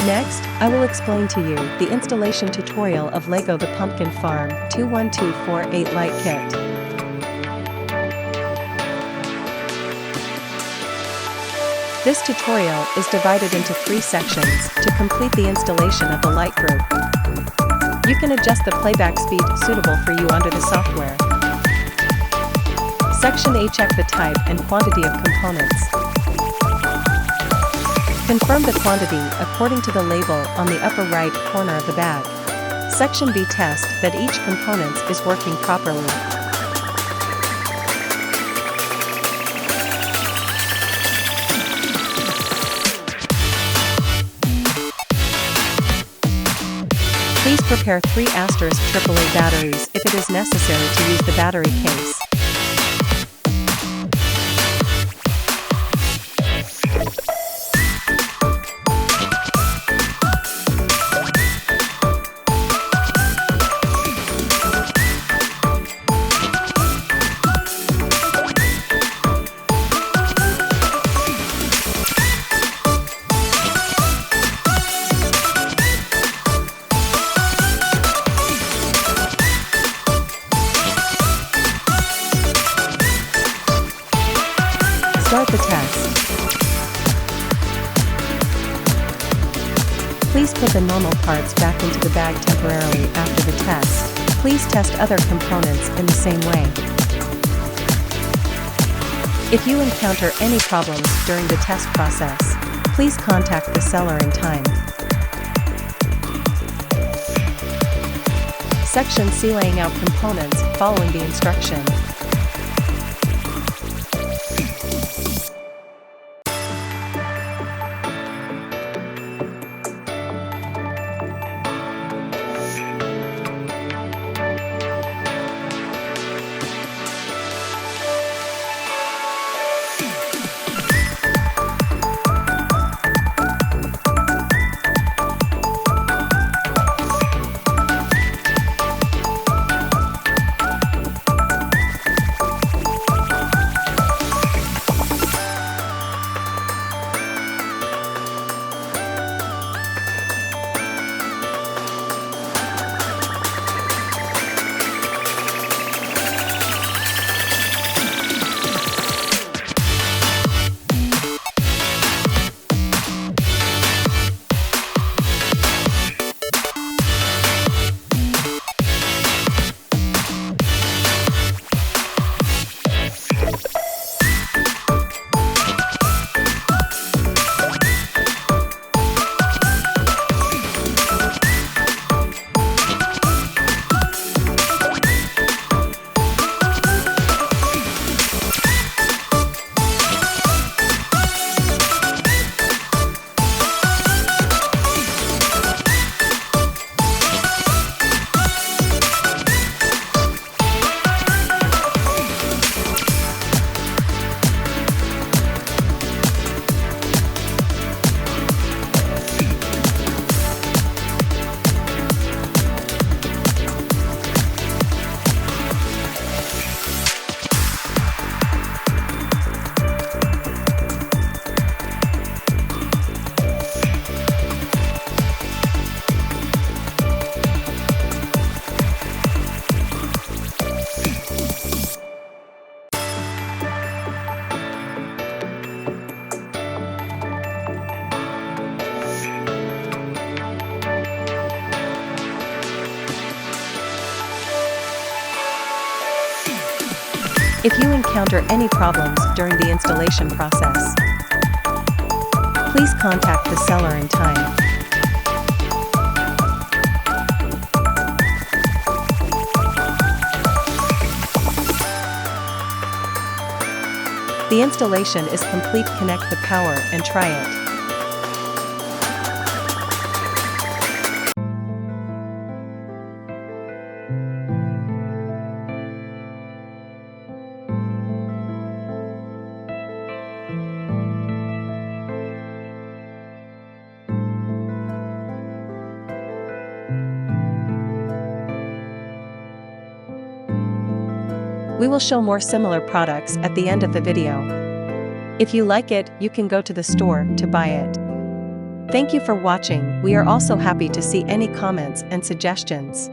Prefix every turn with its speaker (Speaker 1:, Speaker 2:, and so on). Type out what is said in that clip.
Speaker 1: Next, I will explain to you the installation tutorial of LEGO The Pumpkin Farm 21248 Light Kit. This tutorial is divided into 3 sections to complete the installation of the light group. You can adjust the playback speed suitable for you under the software. Section A. Check the type and quantity of components. Confirm the quantity according to the label on the upper right corner of the bag. Section B. Test that each component is working properly. Please prepare 3 AAA batteries if it is necessary to use the battery case. Start the test. Please put the normal parts back into the bag temporarily after the test. Please test other components in the same way. If you encounter any problems during the test process, please contact the seller in time. Section C. Laying out components following the instruction. If you encounter any problems during the installation process, please contact the seller in time. The installation is complete. Connect the power and try it. We will show more similar products at the end of the video. If you like it, you can go to the store to buy it. Thank you for watching. We are also happy to see any comments and suggestions.